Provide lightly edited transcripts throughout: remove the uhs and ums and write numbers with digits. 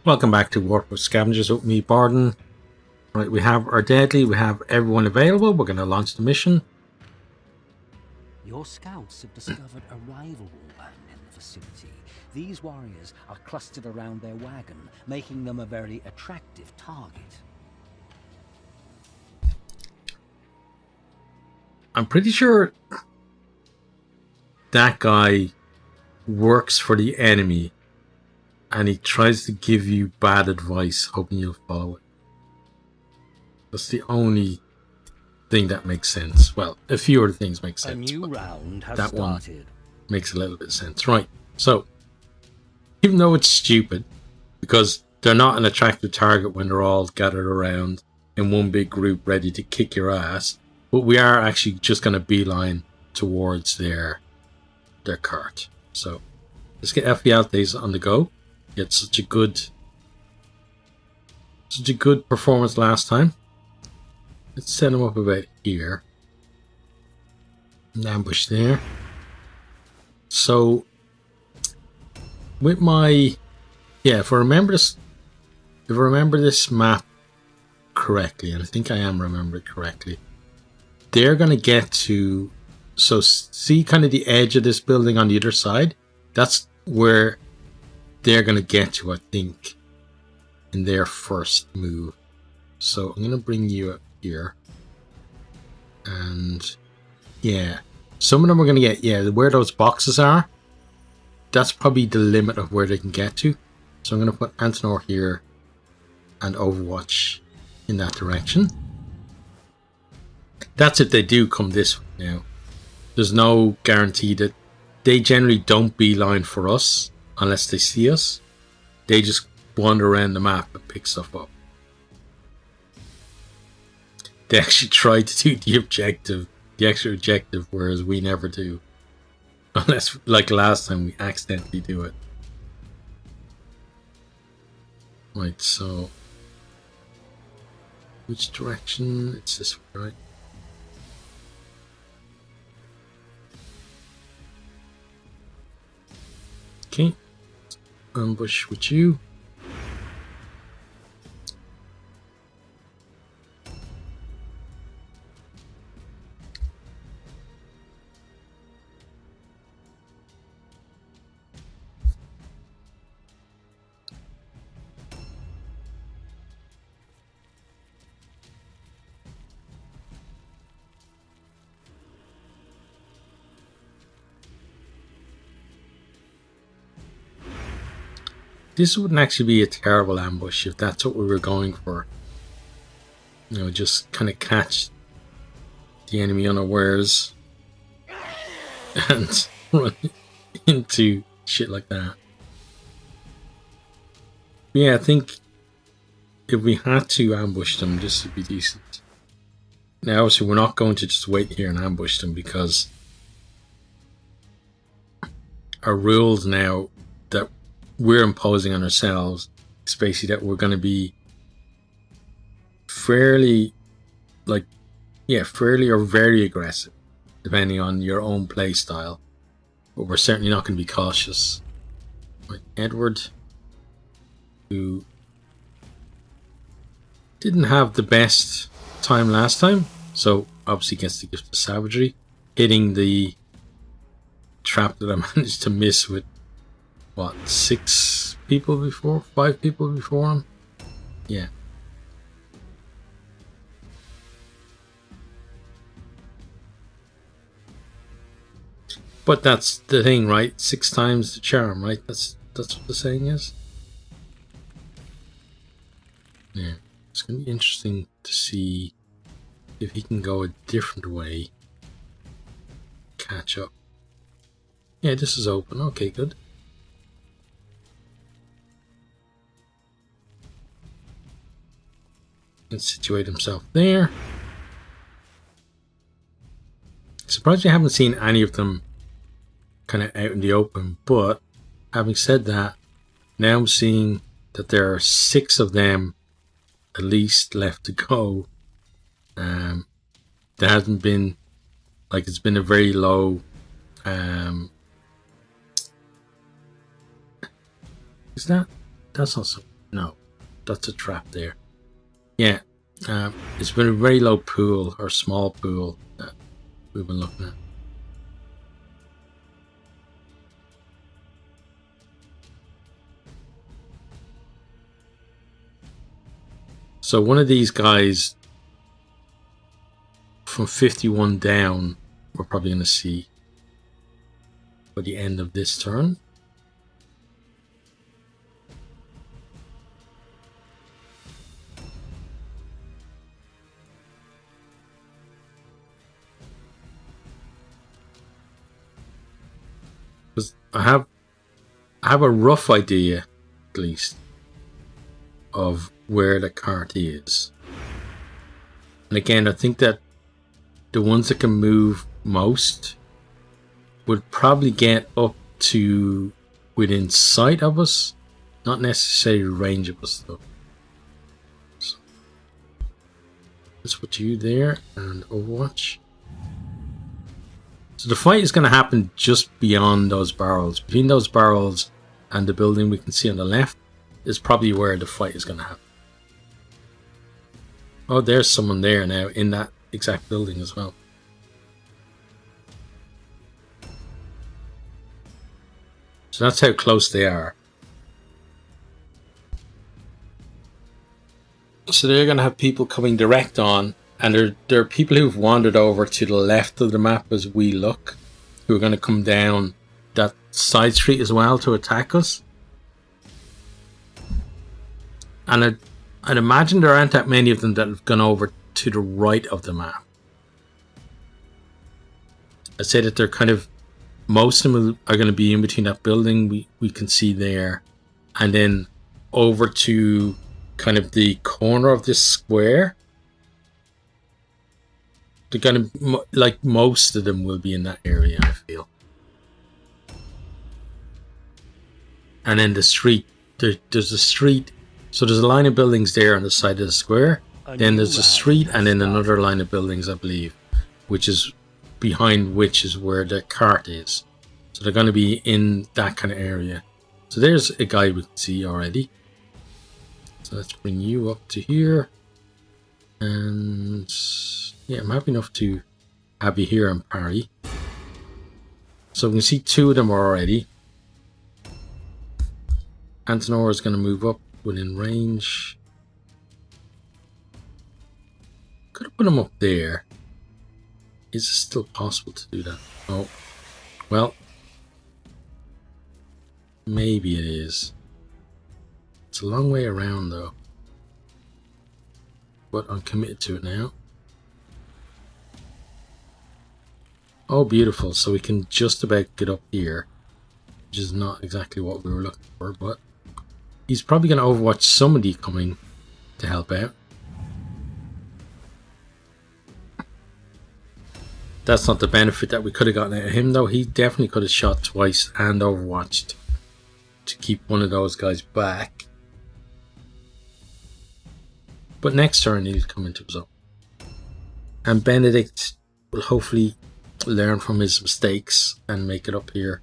Welcome back to Warplock Scavengers with me, Barden. Right, we have our Deadly, we have everyone available. We're going to launch the mission. Your scouts have discovered a rival warband in the vicinity. These warriors are clustered around their wagon, making them a very attractive target. I'm pretty sure that guy works for the enemy and he tries to give you bad advice, hoping you'll follow it. That's the only thing that makes sense. Well, a few other things make sense. A new round has that started. One makes a little bit of sense. Right, so even though it's stupid, because they're not an attractive target when they're all gathered around in one big group ready to kick your ass, but we are actually just going to beeline towards their cart. So let's get Altes on the go. Get such a good performance last time. Let's set him up about here. An ambush there. So with my if I remember this map correctly, and I think I am remembering correctly, they're gonna get to, so see kind of the edge of this building on the other side? That's where they're gonna get to, I think, in their first move. So I'm gonna bring you up here. And yeah, some of them are gonna get, where those boxes are, that's probably the limit of where they can get to. So I'm gonna put Antonor here and Overwatch in that direction. That's if they do come this way now. There's no guarantee that they generally don't beeline for us unless they see us. They just wander around the map and pick stuff up. They actually try to do the extra objective, whereas we never do. Unless, like last time, we accidentally do it. Right, so which direction? It's this way, right? Okay, ambush with you. This wouldn't actually be a terrible ambush if that's what we were going for. You know, just kind of catch the enemy unawares and run into shit like that. But yeah, I think if we had to ambush them, this would be decent. Now, obviously, we're not going to just wait here and ambush them, because our rules now that we're imposing on ourselves is basically that we're going to be fairly or very aggressive, depending on your own play style. But we're certainly not going to be cautious. Like Edward, who didn't have the best time last time, so obviously gets the gift of savagery, hitting the trap that I managed to miss with 5 people before him? Yeah. But that's the thing, right? 6 times the charm, right? That's what the saying is. Yeah. It's gonna be interesting to see if he can go a different way. Catch up. Yeah, this is open. Okay, good. Can situate himself there. Surprised you haven't seen any of them kind of out in the open, but having said that, now I'm seeing that there are 6 of them at least left to go. There hasn't been, it's been a very low is that's not so No, that's a trap there. Yeah, it's been a very low pool or small pool that we've been looking at. So one of these guys from 51 down, we're probably going to see by the end of this turn. Because I have a rough idea, at least, of where the cart is. And again, I think that the ones that can move most would probably get up to within sight of us, not necessarily range of us though. So, let's put you there and Overwatch. So the fight is going to happen just beyond those barrels. Between those barrels and the building we can see on the left is probably where the fight is going to happen. Oh, there's someone there now in that exact building as well. So that's how close they are. So they're going to have people coming direct on, and there are people who've wandered over to the left of the map as we look, who are going to come down that side street as well to attack us. And I'd imagine there aren't that many of them that have gone over to the right of the map. I'd say that they're kind of, most of them are going to be in between that building we can see there, and then over to kind of the corner of this square. They're going to, like, most of them will be in that area, I feel. And then the street, there's a street. So there's a line of buildings there on the side of the square. Then there's a street and then another line of buildings, I believe, which is behind which is where the cart is. So they're going to be in that kind of area. So there's a guy we can see already. So let's bring you up to here. And yeah, I'm happy enough to have you here and parry. So we can see two of them already. Antonor is going to move up within range. Could have put him up there. Is it still possible to do that? Oh, well, maybe it is. It's a long way around though, but I'm committed to it now. Oh, beautiful. So we can just about get up here, which is not exactly what we were looking for, but he's probably going to overwatch somebody coming to help out. That's not the benefit that we could have gotten out of him though. He definitely could have shot twice and overwatched to keep one of those guys back. But next turn he'll come into his own. And Benedict will hopefully learn from his mistakes and make it up here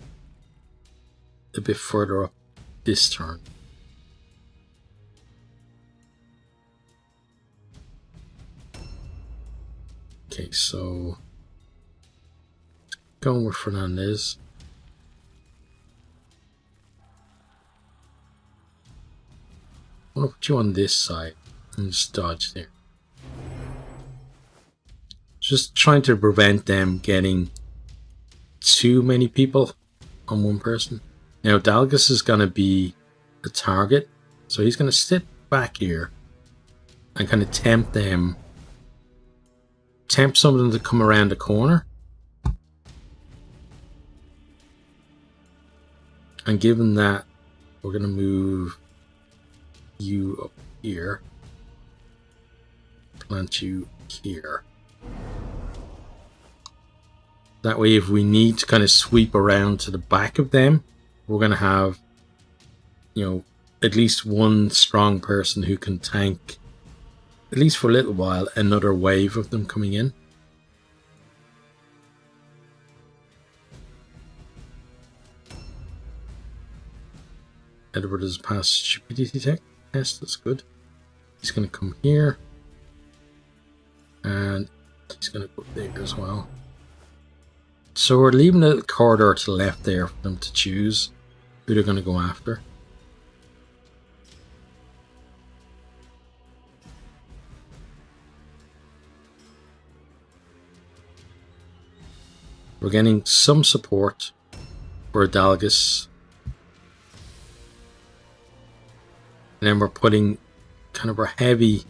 a bit further up this turn. Okay, so going with Fernandez. I'm going to put you on this side and just dodge there. Just trying to prevent them getting too many people on one person. Now Dalgas is going to be the target, so he's going to sit back here and kind of tempt some of them to come around the corner. And given that, we're going to move you up here, plant you here. That way, if we need to kind of sweep around to the back of them, we're going to have, you know, at least one strong person who can tank, at least for a little while, another wave of them coming in. Edward has passed stupidity check. pest. That's good. He's going to come here. And he's going to go there as well. So we're leaving a little corridor to the left there for them to choose who they're going to go after. We're getting some support for Adalgus. And then we're putting kind of our heavy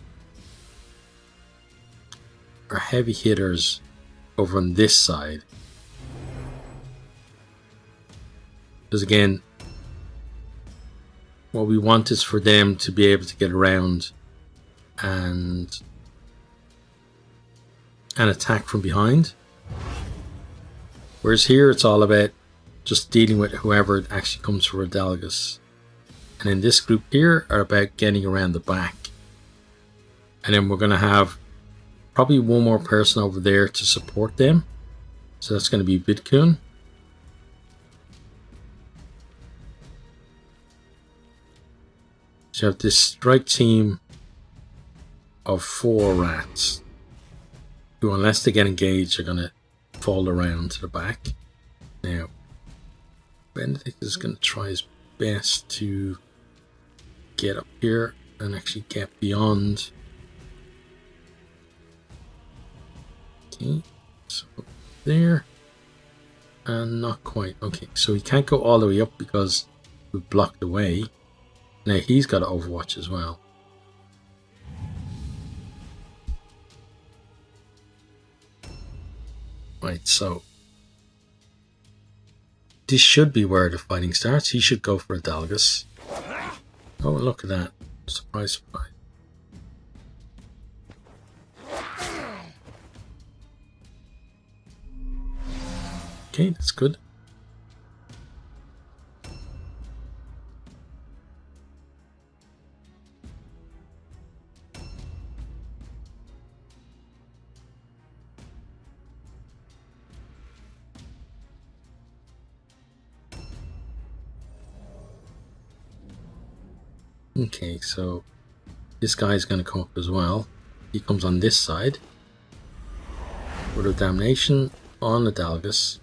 hitters over on this side. Because again, what we want is for them to be able to get around and attack from behind. Whereas here it's all about just dealing with whoever actually comes for Adalgus. And in this group here are about getting around the back. And then we're going to have probably one more person over there to support them. So that's going to be Vidkun. So you have this strike team of 4 rats who, unless they get engaged, are going to fall around to the back. Now, Benedict is going to try his best to get up here and actually get beyond. Okay, so there. And not quite. Okay, so he can't go all the way up because we've blocked the way. Now he's got to overwatch as well. Right, so this should be where the fighting starts. He should go for Adalgus. Oh, look at that. Surprise, surprise. Okay, that's good. Okay, so this guy's going to come up as well. He comes on this side. Word of Damnation on Adalgus.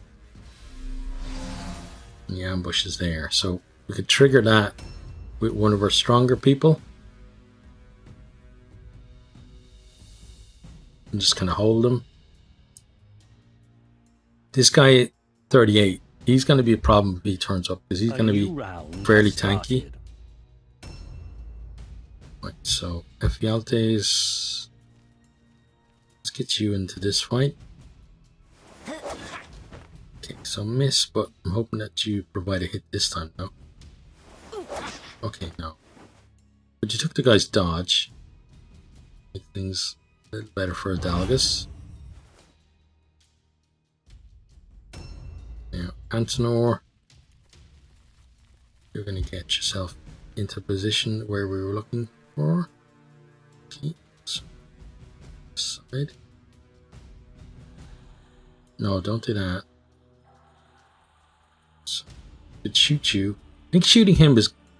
And the ambush is there. So we could trigger that with one of our stronger people. And just kind of hold him. This guy, 38, he's going to be a problem if he turns up. Because he's going to be fairly tanky. Right, so Ephialtes, let's get you into this fight. Okay, so miss, but I'm hoping that you provide a hit this time, no? Okay, no. But you took the guy's dodge. Make things a little better for Adalgus. Now, Antenor, you're going to get yourself into a position where we were looking for. Okay, so side. No, don't do that. So, could shoot you. I think shooting him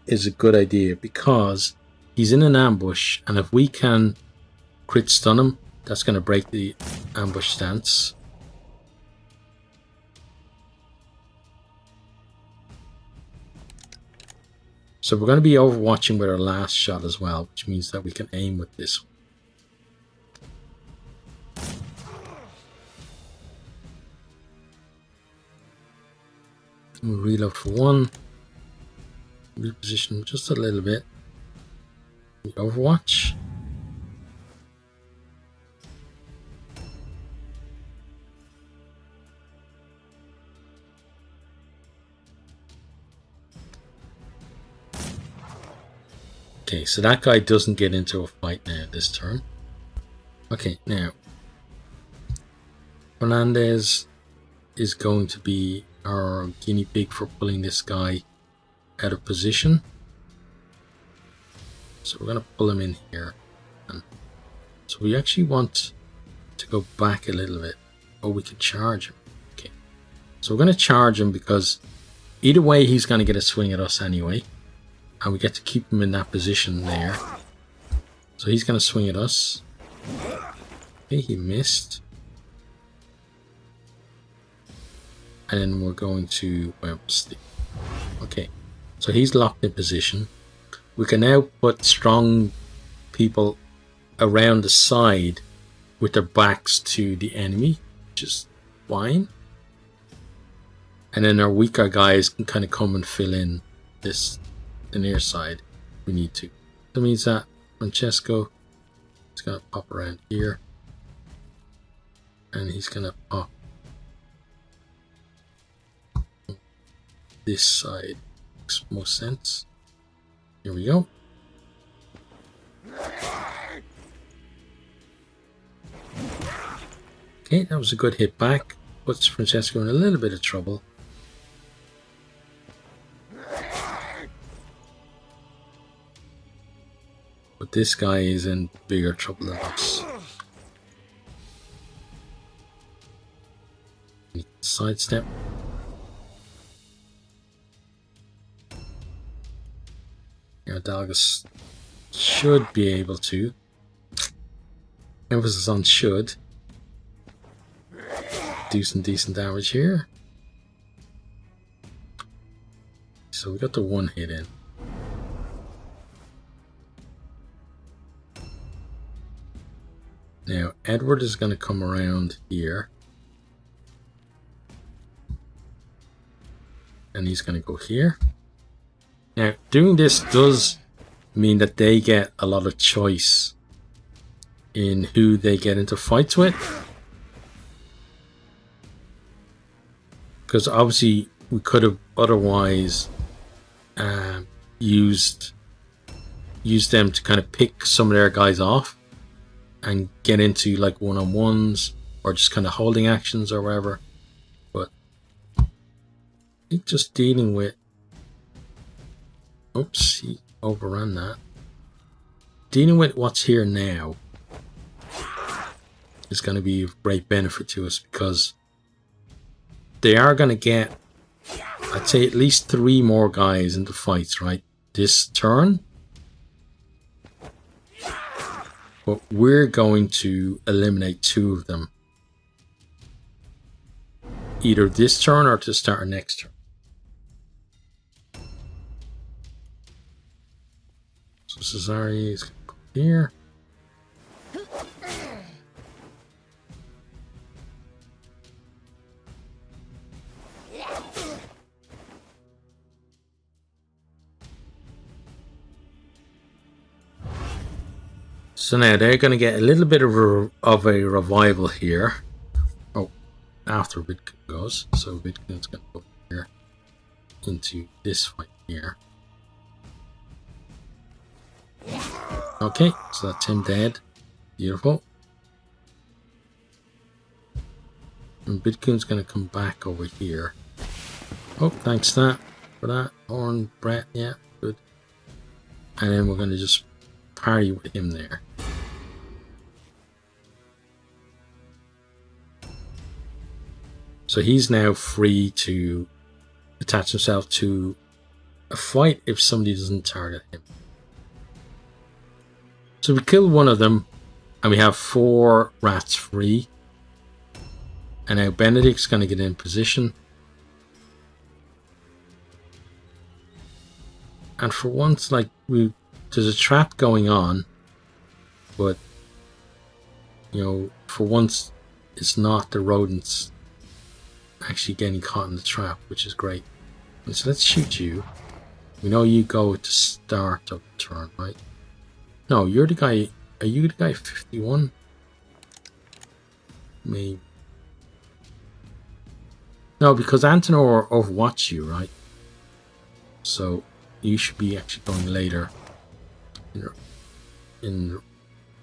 is a good idea because he's in an ambush, and if we can crit stun him, that's going to break the ambush stance. So we're going to be overwatching with our last shot as well, which means that we can aim with this one. We'll reload for 1. Reposition just a little bit. We overwatch. Okay, so that guy doesn't get into a fight now this turn. Okay, now Fernandez is going to be our guinea pig for pulling this guy out of position. So we're going to pull him in here. And so we actually want to go back a little bit. Or we could charge him. Okay, so we're going to charge him because either way he's going to get a swing at us anyway. And we get to keep him in that position there. So he's going to swing at us. Okay, he missed. And then we're going to... Okay, so he's locked in position. We can now put strong people around the side with their backs to the enemy, which is fine. And then our weaker guys can kind of come and fill in the near side if we need to. That means that Francesco is going to pop around here. And he's going to pop this side. Makes most sense. Here we go. Okay, that was a good hit back. Puts Francesco in a little bit of trouble. But this guy is in bigger trouble than us. Sidestep. Now Dalgas should be able to. Emphasis on should. Do some decent damage here. So we got the one hit in. Now Edward is going to come around here. And he's going to go here. Now doing this does mean that they get a lot of choice in who they get into fights with. Because obviously we could have otherwise used them to kind of pick some of their guys off and get into like one-on-ones or just kind of holding actions or whatever. But I think just dealing with... Oops, he overran that. Dealing with what's here now is going to be of great benefit to us because they are going to get, I'd say, at least 3 more guys into fights, right? This turn. But we're going to eliminate 2 of them. Either this turn or to start our next turn. So Cesare is going to go here. So now they're going to get a little bit of a revival here. Oh, after Vidkun goes. So Vidkun's going to go here into this fight here. Okay, so that's him dead. Beautiful. And Vidkun's going to come back over here. Oh, thanks for that. Horn, Brett, yeah, good. And then we're going to just party with him there. So he's now free to attach himself to a fight if somebody doesn't target him. So we kill one of them and we have 4 rats free. And now Benedict's going to get in position. And for once, like, there's a trap going on, but, you know, for once, it's not the rodents actually getting caught in the trap, which is great. And so let's shoot you. We know you go at the start of the turn, right? No, you're the guy. Are you the guy 51? Maybe. No, because Antenor overwatched you, right? So you should be actually going later in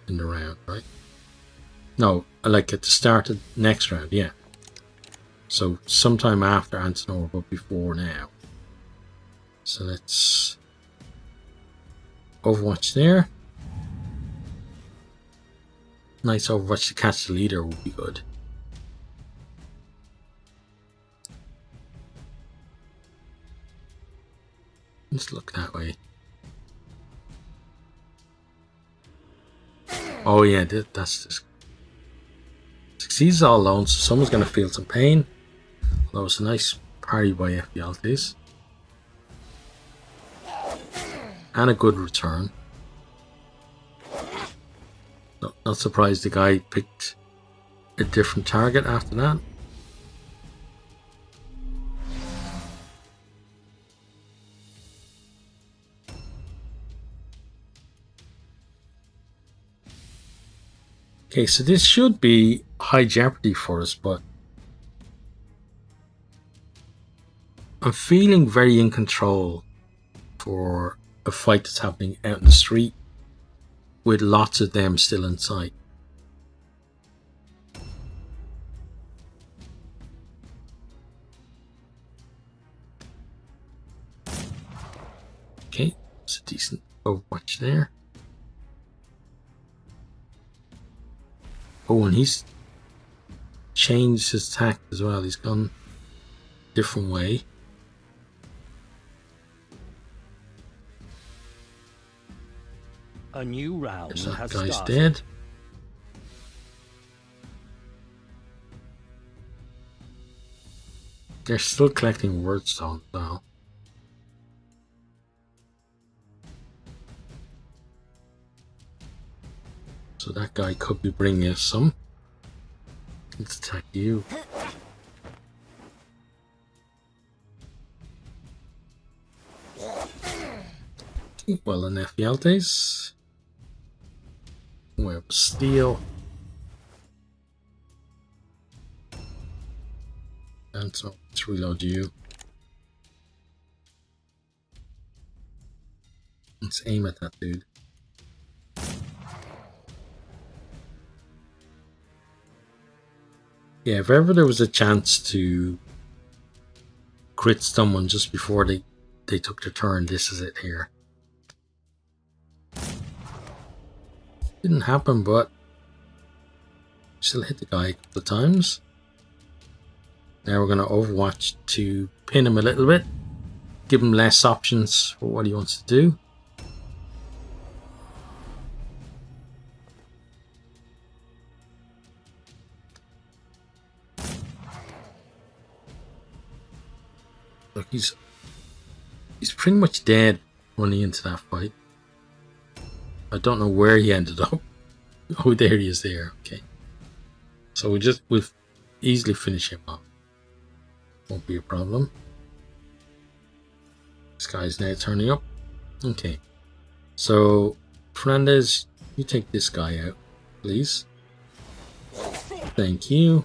the round, right? No, like at the start of the next round, yeah. So sometime after Antenor, but before now. So let's Overwatch there. Nice Overwatch to catch the leader would be good. Let's look that way. Oh yeah, that's just succeeds all alone, so someone's gonna feel some pain. Although it's a nice parry by Ephialtes. And a good return. Not surprised the guy picked a different target after that. Okay, so this should be high jeopardy for us, but I'm feeling very in control for a fight that's happening out in the street with lots of them still in sight. Okay, it's a decent overwatch there. Oh, and he's changed his tack as well. He's gone a different way. A new round There's that has guy's started. dead. They're still collecting wordstones now. So that guy could be bringing us some. Let's attack you. Well, an Ephialtes. Web steel. And so let's reload you. Let's aim at that dude. Yeah, if ever there was a chance to crit someone just before they took their turn, this is it here. Didn't happen, but still hit the guy a couple of times. Now we're going to overwatch to pin him a little bit, give him less options for what he wants to do. Look, he's pretty much dead running into that fight. I don't know where he ended up. Oh, there he is there. Okay. So we'll easily finish him off. Won't be a problem. This guy's now turning up. Okay. So, Fernandez, you take this guy out, please. Thank you.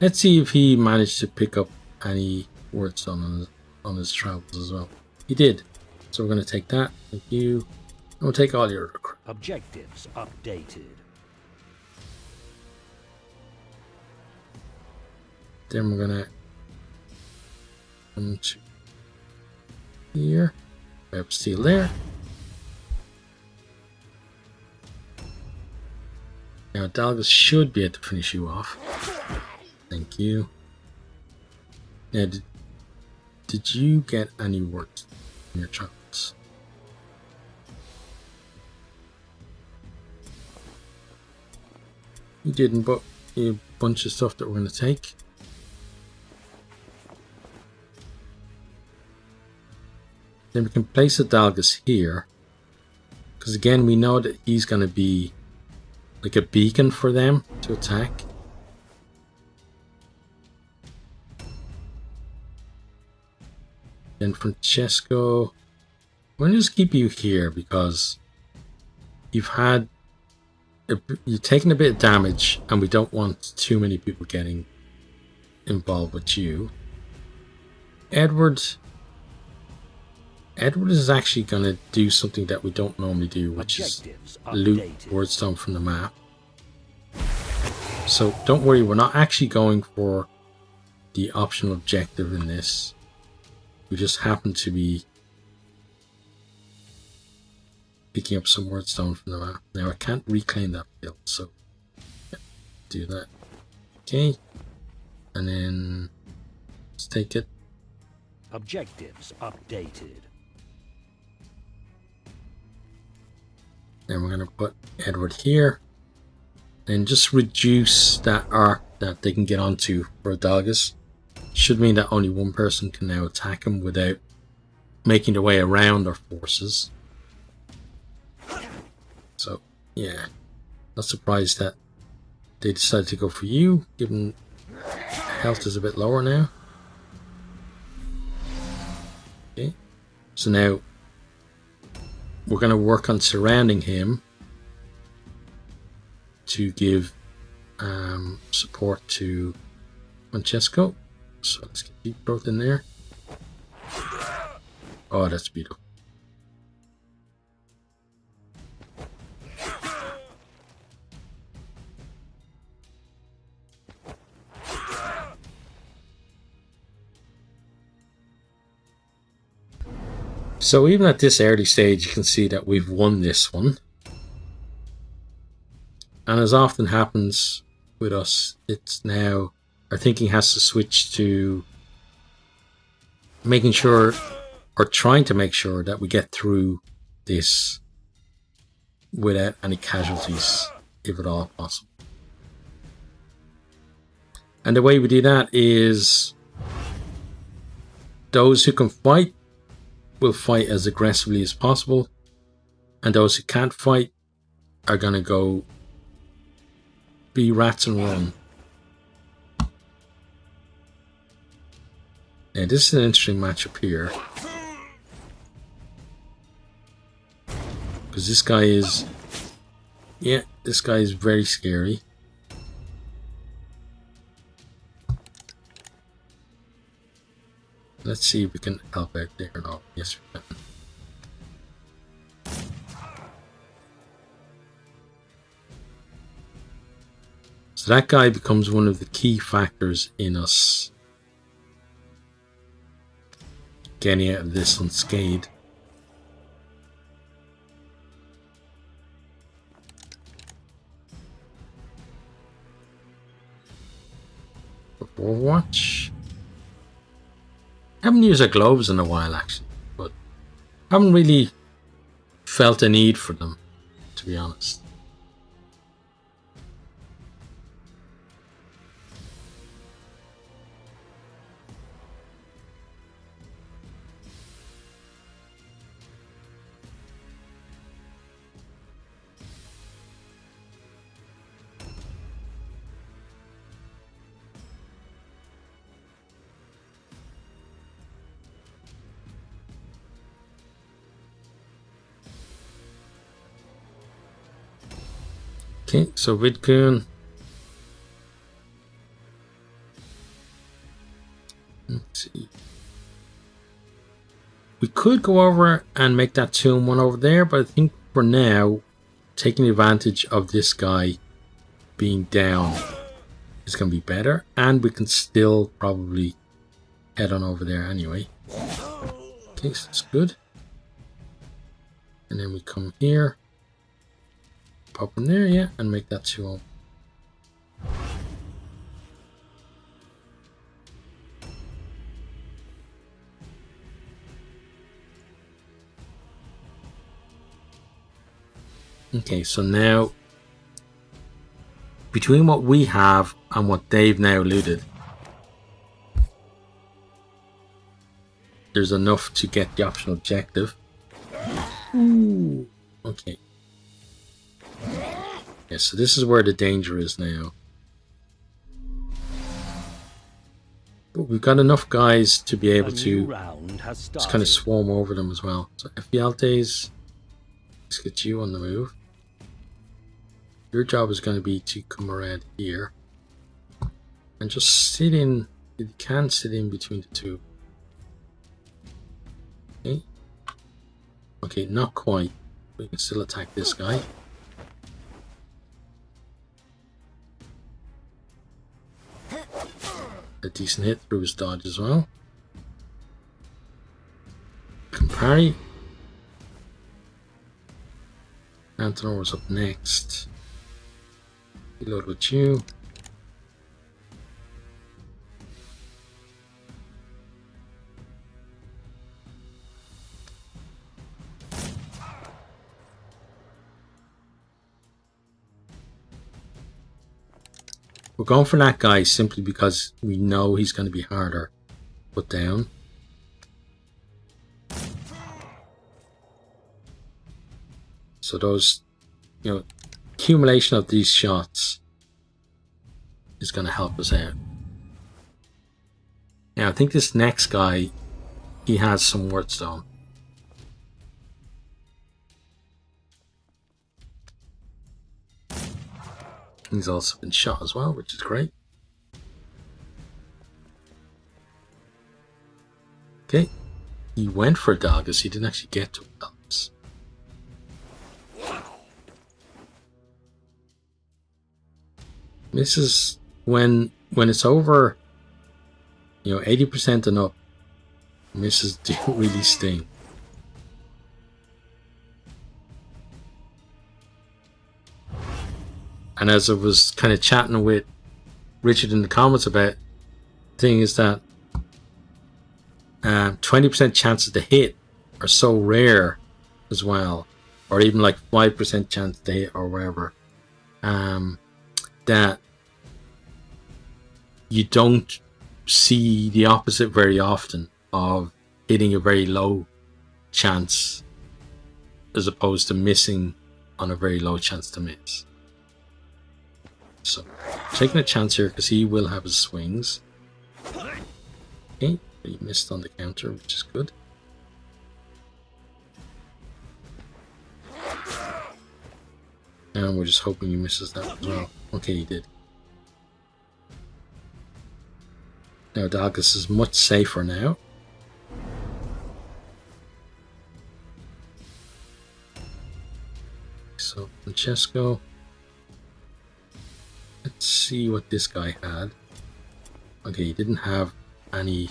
Let's see if he managed to pick up any wordstone on his travels as well. He did. So we're going to take that. Thank you. And we'll take all your crap. Objectives updated. Then we're going to come to here. Web steel there. Now Dalgas should be able to finish you off. Thank you. Now, did you get any work in your travels? You didn't, but you have a bunch of stuff that we're going to take. Then we can place a Dalgas here, because again we know that he's going to be like a beacon for them to attack. Then Francesco, we're going to just keep you here because you've taken a bit of damage and we don't want too many people getting involved with you. Edward is actually going to do something that we don't normally do, which is loot wordstone from the map. So don't worry, we're not actually going for the optional objective in this. We just happen to be picking up some wordstone from the map. Now I can't reclaim that field, so yeah, do that. Okay, and then let's take it. Objectives updated. Then we're going to put Edward here. And just reduce that arc that they can get onto for Adalgus. Should mean that only one person can now attack him without making their way around our forces. So, yeah. Not surprised that they decided to go for you, given health is a bit lower now. Okay. So now we're going to work on surrounding him to give support to Francesco. So let's get deep growth in there. Oh, that's beautiful. So even at this early stage, you can see that we've won this one. And as often happens with us, it's now our thinking has to switch to making sure, or trying to make sure, that we get through this without any casualties, if at all possible. And the way we do that is those who can fight will fight as aggressively as possible, and those who can't fight are going to go be rats and run. Now this is an interesting matchup here, because this guy is, yeah, this guy is very scary. Let's see if we can help out there or not. Yes, we can. So that guy becomes one of the key factors in us getting out of this unscathed. Overwatch. I haven't used our globes in a while actually, but I haven't really felt a need for them, to be honest. Okay, so Vidkun. Let's see. We could go over and make that 2-1 over there, but I think for now, taking advantage of this guy being down is going to be better, and we can still probably head on over there anyway. Okay, so that's good. And then we come here, pop in there, yeah, and make that 2-0. Okay, so now between what we have and what they've now looted, there's enough to get the optional objective. Ooh, okay. Yeah, so this is where the danger is now. But we've got enough guys to be able to just kind of swarm over them as well. So Ephialtes, let's get you on the move. Your job is going to be to come around here and just sit in, if you can, sit in between the two. Okay. Okay, not quite. We can still attack this guy. A decent hit through his dodge as well. Can parry. Antonor was up next. Reload with you. We're going for that guy simply because we know he's going to be harder to put down. So those, you know, accumulation of these shots is going to help us out. Now I think this next guy, he has some wordstone. He's also been shot as well, which is great. Okay, he went for Dalgas. He didn't actually get to Dalgas. This is when it's over, you know, 80% and up. Misses do really sting. And as I was kind of chatting with Richard in the comments about, the thing is that 20% chances to hit are so rare as well, or even like 5% chance to hit or whatever, that you don't see the opposite very often of hitting a very low chance as opposed to missing on a very low chance to miss. So taking a chance here because he will have his swings. Okay, he missed on the counter, which is good. And we're just hoping he misses that as well. Okay, he did. Now Dalgas is much safer now. So Francesco. Let's see what this guy had. Okay, he didn't have any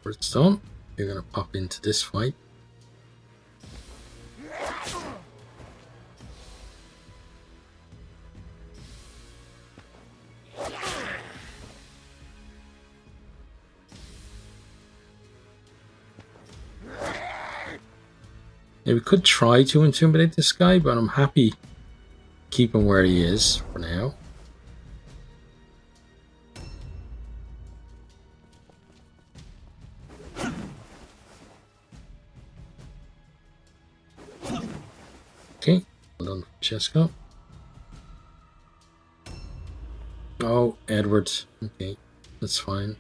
Birdstone. You're gonna pop into this fight. Now we could try to intimidate this guy, but I'm happy keep him where he is for now. Okay, well done, Francesco. Oh, Edward. Okay, that's fine.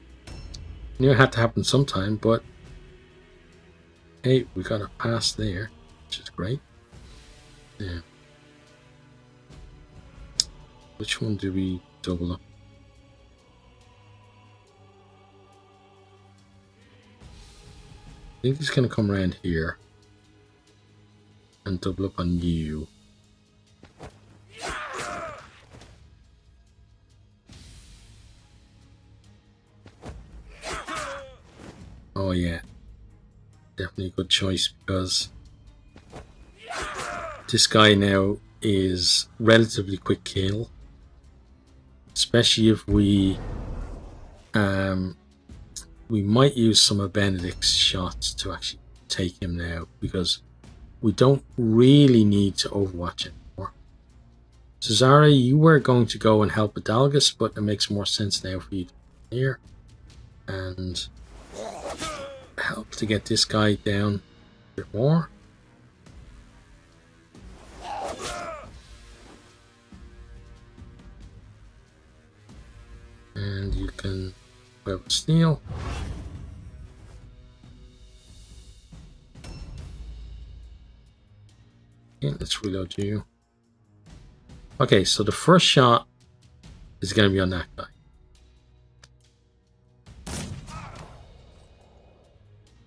Knew it had to happen sometime, but hey, we got a pass there, which is great. Yeah. Which one do we double up? I think he's gonna come around here and double up on you. Oh yeah, definitely a good choice because this guy now is relatively quick kill, especially if we might use some of Benedict's shots to actually take him now because we don't really need to overwatch anymore. Cesare, you were going to go and help Adalgus, but it makes more sense now for you to come here and help to get this guy down a bit more. And you can web steel. Okay, let's reload you. Okay, so the first shot is going to be on that guy.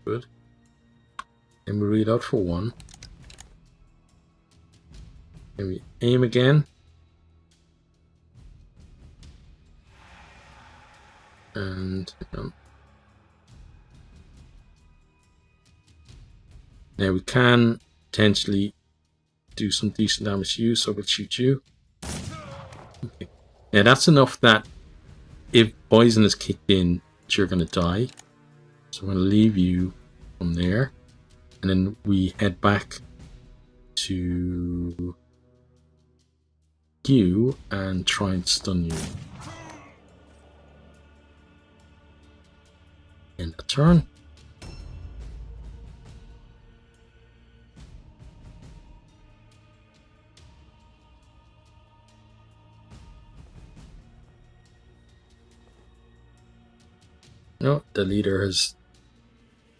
Good. And we reload for one. And we aim again. And now we can potentially do some decent damage to you, so we'll shoot you. Okay. Now that's enough that if poison is kicked in, you're going to die. So I'm going to leave you from there. And then we head back to you and try and stun you. In a turn. No, the leader has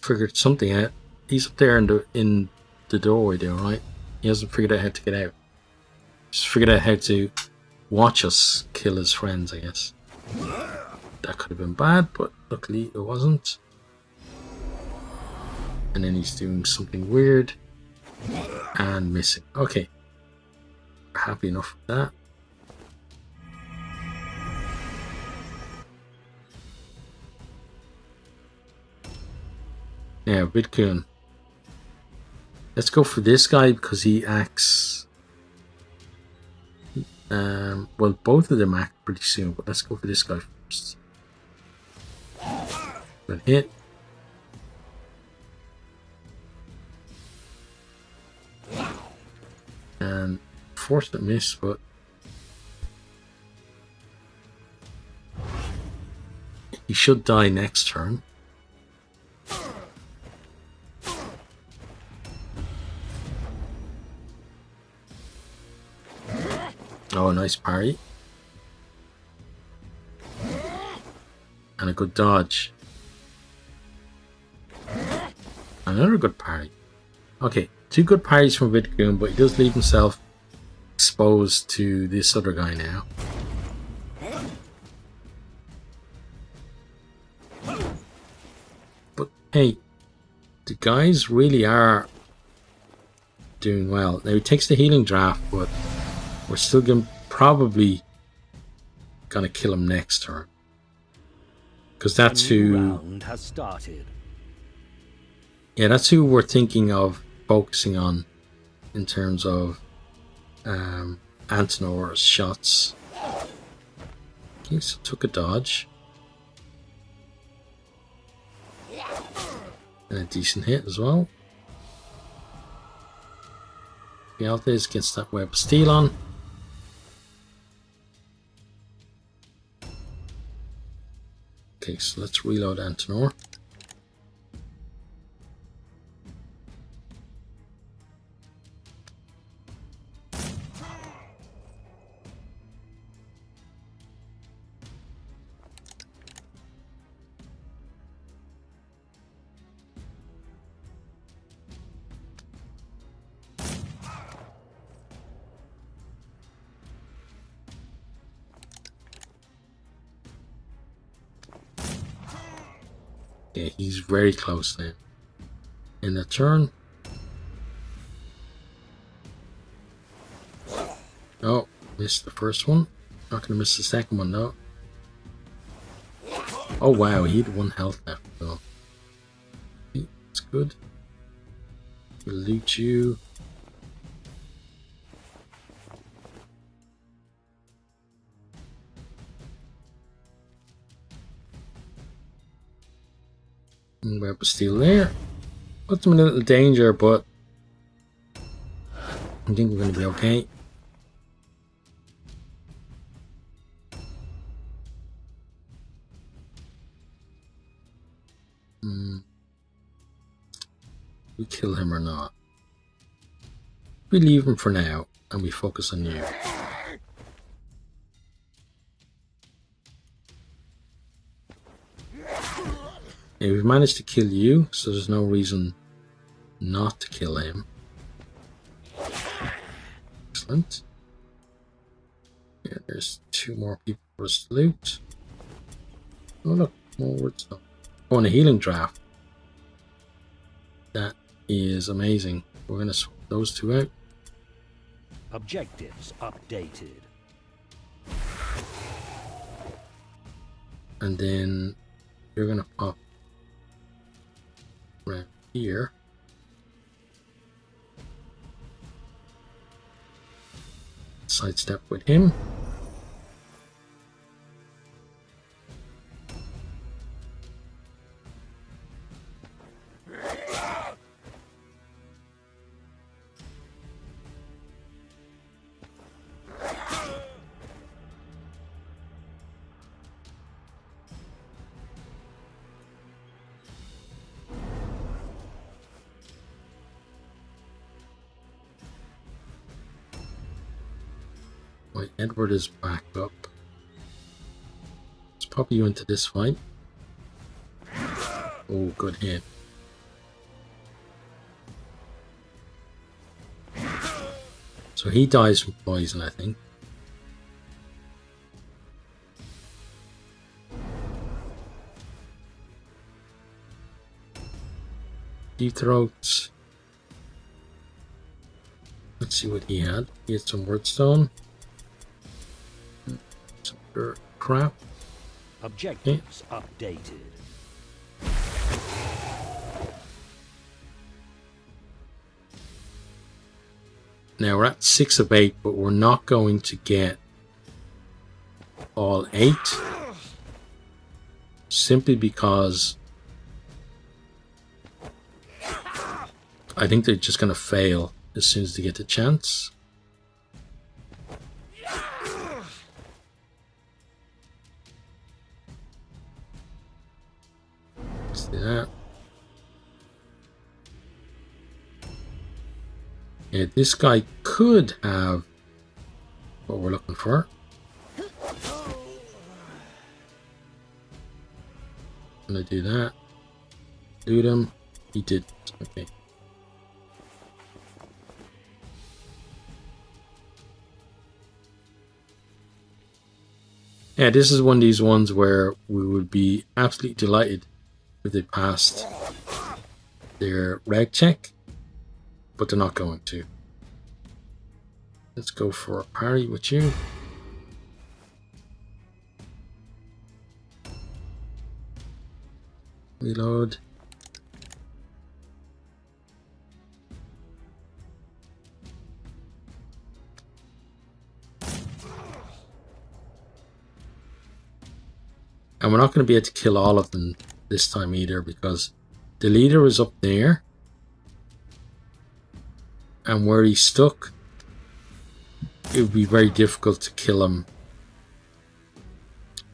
figured something out. He's up there in the doorway there, right? He hasn't figured out how to get out. Just figured out how to watch us kill his friends, I guess. That could have been bad, but luckily it wasn't. And then he's doing something weird and missing. Okay. Happy enough with that. Now, Bitcoin. Let's go for this guy because he acts. Well, both of them act pretty soon, but let's go for this guy first. Good hit. And fortunate miss, but he should die next turn. Oh, nice parry. And a good dodge. Another good parry. Okay, 2 good parries from Vidkun, but he does leave himself exposed to this other guy now. But hey, the guys really are doing well. Now he takes the healing draft, but we're still probably gonna kill him next turn. Because that's who... round has started. Yeah, that's who we're thinking of focusing on in terms of Antenor's shots. Okay, so took a dodge. And a decent hit as well. Altes gets that web of steel on. Okay, so let's reload Antenor. Yeah, he's very close now. In the turn. Oh, missed the first one. Not gonna miss the second one though. Oh wow, he had 1 health left though. Okay, that's good. We'll loot you. Web of steel there. Puts him in a little danger, but I think we're going to be okay. We kill him or not? We leave him for now and we focus on you. Yeah, we've managed to kill you, so there's no reason not to kill him. Excellent. Yeah, there's 2 more people for us to loot. Oh look, more wood stuff. Oh, and a healing draft. That is amazing. We're going to swap those 2 out. Objectives updated. And then you're going to pop right here. Sidestep with him. Right, Edward is back up. Let's pop you into this fight. Oh, good hit. So he dies from poison, I think. Deep throats. Let's see what he had. He had some wordstone. Some crap. Objectives updated. Now we're at 6 of 8, but we're not going to get all 8. Simply because I think they're just going to fail as soon as they get the chance. Let's do that. Yeah, this guy could have what we're looking for. Gonna do that. Loot him. He did. Okay. Yeah, this is one of these ones where we would be absolutely delighted if they passed their reg check, but they're not going to. Let's go for a parry with you. Reload. And we're not going to be able to kill all of them this time either, because the leader is up there. And where he's stuck, it would be very difficult to kill him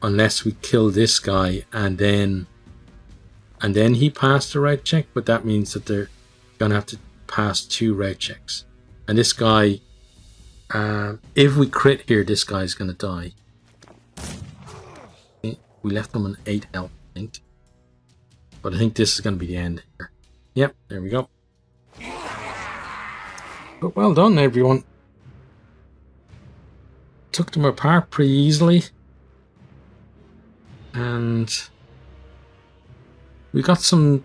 unless we kill this guy and then he passed the reg check. But that means that they're going to have to pass 2 reg checks. And this guy, if we crit here, this guy's going to die. We left him on 8 health, I think. But I think this is going to be the end here. Yep, there we go. But well done, everyone. Took them apart pretty easily. And we got some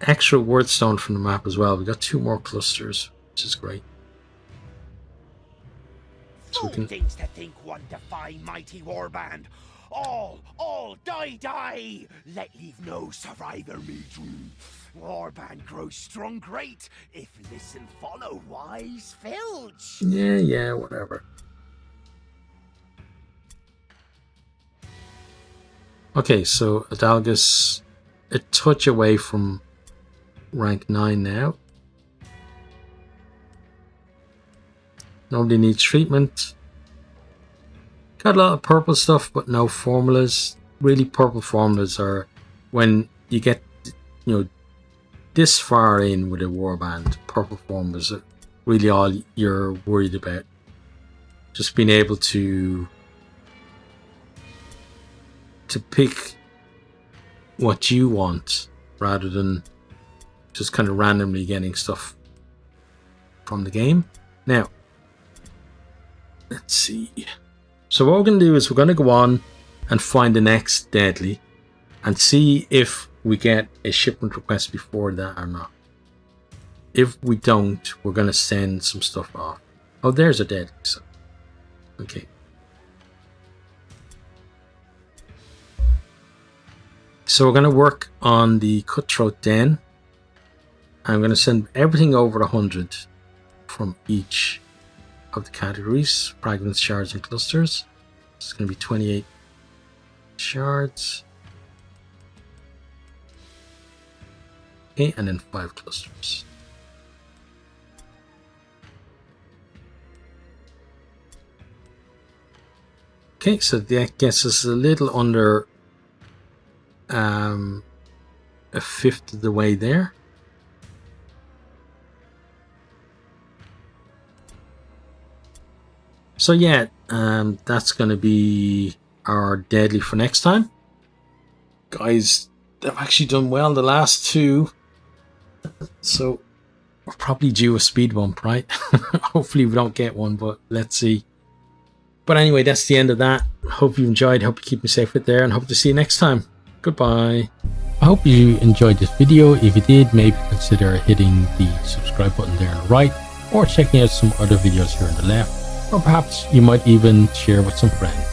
extra wordstone from the map as well. We got 2 more clusters, which is great. So we can... things to think one defy mighty Warband. All, die. Let leave no survivor me dream. Warband grows strong great, if listen follow wise filch. Yeah, whatever. Okay, so Adalgus, a touch away from rank 9 now. Nobody needs treatment. Got a lot of purple stuff, but no formulas. Really, purple formulas are when you get, this far in with a warband. Purple formulas are really all you're worried about. Just being able to pick what you want rather than just kind of randomly getting stuff from the game. Now, let's see. So what we're going to do is we're going to go on and find the next Deadly and see if we get a shipment request before that or not. If we don't, we're going to send some stuff off. Oh, there's a Deadly. So, okay. So we're going to work on the Cutthroat Den. I'm going to send everything over 100 from each of the categories: fragments, shards, and clusters. It's going to be 28 shards. Okay, and then 5 clusters. Okay, so that gets us a little under a fifth of the way there. So yeah, That's going to be our deadly for next time. Guys, they've actually done well the last two. So we're probably due a speed bump, right? Hopefully we don't get one, but let's see. But anyway, that's the end of that. Hope you enjoyed. Hope you keep me safe with there, and hope to see you next time. Goodbye. I hope you enjoyed this video. If you did, maybe consider hitting the subscribe button there on the right, or checking out some other videos here on the left, or perhaps you might even share with some friends.